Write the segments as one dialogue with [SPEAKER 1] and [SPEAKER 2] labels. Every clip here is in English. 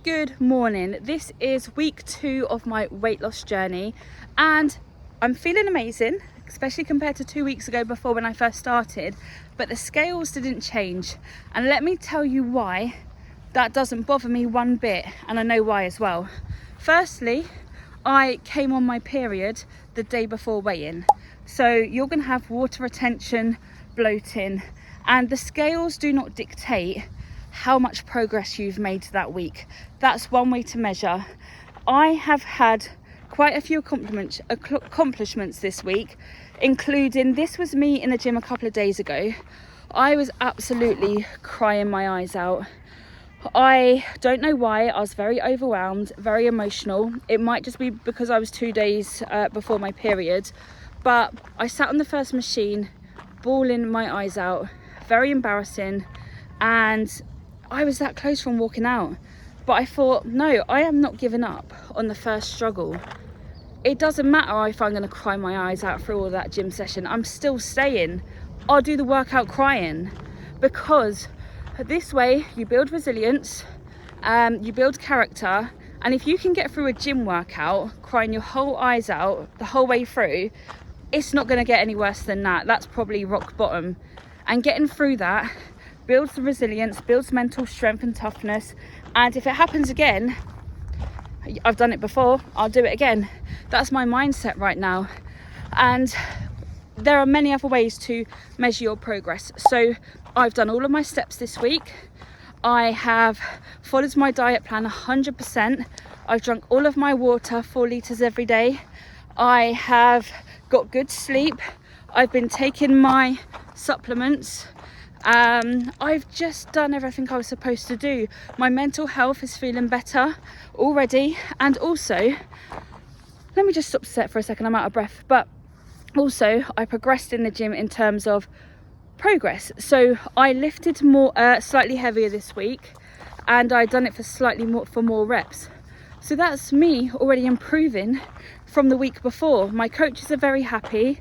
[SPEAKER 1] Good morning. This is week 2 of my weight loss journey and I'm feeling amazing, especially compared to 2 weeks ago before when I first started, but the scales didn't change, and let me tell you why that doesn't bother me one bit, and I know why as well. Firstly, I came on my period the day before weigh-in, so you're going to have water retention, bloating, and the scales do not dictate how much progress you've made that week. That's one way to measure. I have had quite a few accomplishments this week, including this was me in the gym a couple of days ago. I was absolutely crying my eyes out. I don't know why. I was very overwhelmed, very emotional. It might just be because I was 2 days before my period, but I sat on the first machine bawling my eyes out, very embarrassing, and I was that close from walking out. But I thought, no, I am not giving up on the first struggle. It doesn't matter if I'm going to cry my eyes out through all that gym session. I'm still staying. I'll do the workout crying, because this way you build resilience, you build character, and if you can get through a gym workout crying your whole eyes out the whole way through, it's not going to get any worse than that. That's probably rock bottom. And getting through that builds the resilience, builds mental strength and toughness, and if it happens again, I've done it before, I'll do it again. That's my mindset right now. And there are many other ways to measure your progress. So I've done all of my steps this week. I have followed my diet plan 100%. I've drunk all of my water, 4 litres every day. I have got good sleep. I've been taking my supplements. I've just done everything I was supposed to do. My mental health is feeling better already, and also, let me just stop set for a second, I'm out of breath, but also I progressed in the gym in terms of progress. So I lifted more, slightly heavier this week, and I done it for more reps. So that's me already improving from the week before. My coaches are very happy,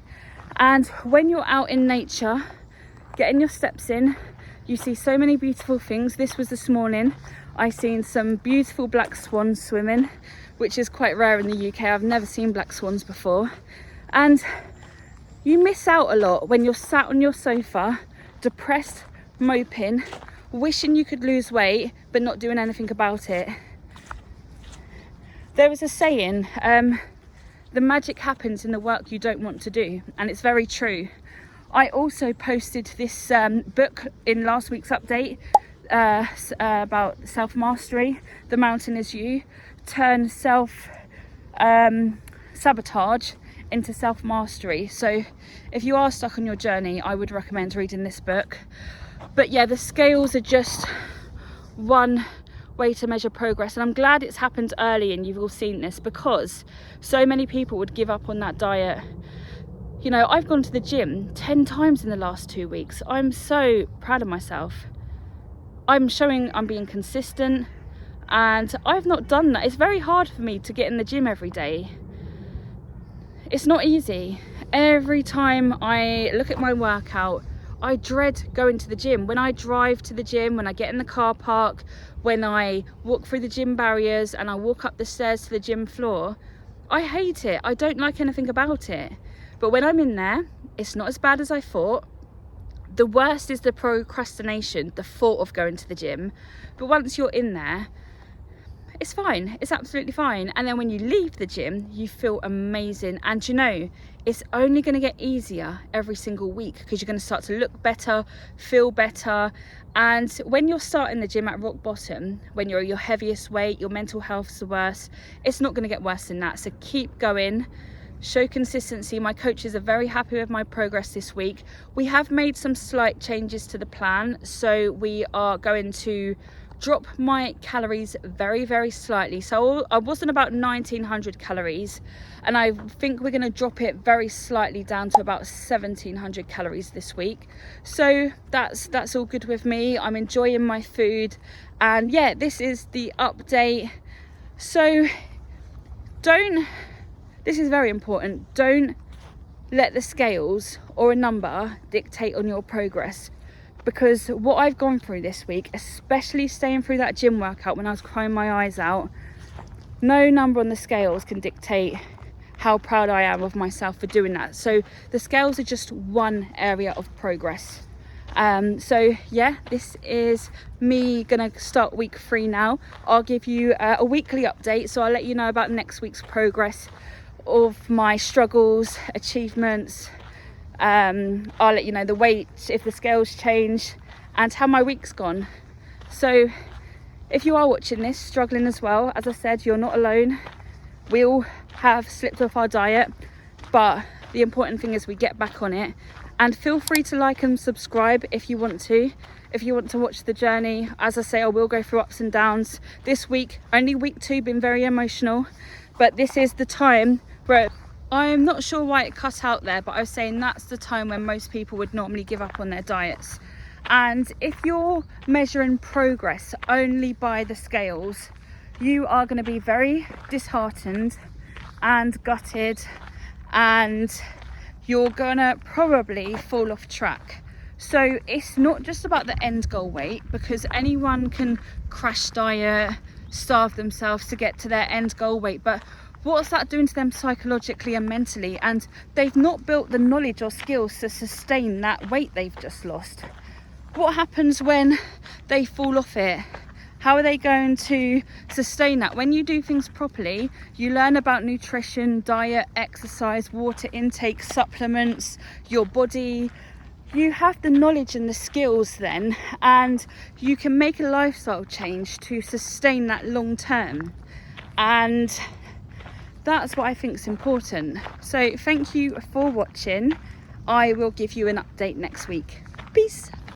[SPEAKER 1] and when you're out in nature getting your steps in, you see so many beautiful things. This was this morning. I seen some beautiful black swans swimming, which is quite rare in the UK. I've never seen black swans before. And you miss out a lot when you're sat on your sofa, depressed, moping, wishing you could lose weight, but not doing anything about it. There is a saying, the magic happens in the work you don't want to do, and it's very true. I also posted this book in last week's update about self-mastery. The Mountain Is You. Turn self-sabotage into self-mastery. So if you are stuck on your journey, I would recommend reading this book. But yeah, the scales are just one way to measure progress, and I'm glad it's happened early and you've all seen this, because so many people would give up on that diet. You know, I've gone to the gym 10 times in the last 2 weeks. I'm so proud of myself. I'm showing I'm being consistent, and I've not done that. It's very hard for me to get in the gym every day. It's not easy. Every time I look at my workout, I dread going to the gym. When I drive to the gym, when I get in the car park, when I walk through the gym barriers and I walk up the stairs to the gym floor, I hate it. I don't like anything about it. But when I'm in there, it's not as bad as I thought. The worst is the procrastination, the thought of going to the gym. But once you're in there, it's fine. It's absolutely fine. And then when you leave the gym, you feel amazing. And you know, it's only going to get easier every single week, because you're going to start to look better, feel better. And when you're starting the gym at rock bottom, when you're at your heaviest weight, your mental health's the worst, it's not going to get worse than that. So keep going. Show consistency. My coaches are very happy with my progress this week. We have made some slight changes to the plan, so we are going to drop my calories very, very slightly. So I was on about 1900 calories, and I think we're going to drop it very slightly down to about 1700 calories this week. So that's all good with me. I'm enjoying my food, and yeah, this is the update. So this is very important. Don't let the scales or a number dictate on your progress, because what I've gone through this week, especially staying through that gym workout when I was crying my eyes out, no number on the scales can dictate how proud I am of myself for doing that. So the scales are just one area of progress. So yeah, this is me gonna start week 3 now. I'll give you a weekly update, so I'll let you know about next week's progress of my struggles, achievements. I'll let you know the weight, if the scales change, and how my week's gone. So if you are watching this struggling as well, as I said, you're not alone. We all have slipped off our diet, but the important thing is we get back on it. And feel free to like and subscribe if you want to watch the journey. As I say, I will go through ups and downs. This week, only week 2, been very emotional, but this is the time where I'm not sure why it cut out there, but I was saying that's the time when most people would normally give up on their diets. And if you're measuring progress only by the scales, you are going to be very disheartened and gutted, and you're gonna probably fall off track. So it's not just about the end goal weight, because anyone can crash diet, starve themselves to get to their end goal weight, but what's that doing to them psychologically and mentally? And they've not built the knowledge or skills to sustain that weight they've just lost. What happens when they fall off it? How are they going to sustain that? When you do things properly, you learn about nutrition, diet, exercise, water intake, supplements, your body. You have the knowledge and the skills then, and you can make a lifestyle change to sustain that long term. And that's what I think is important. So thank you for watching. I will give you an update next week. Peace.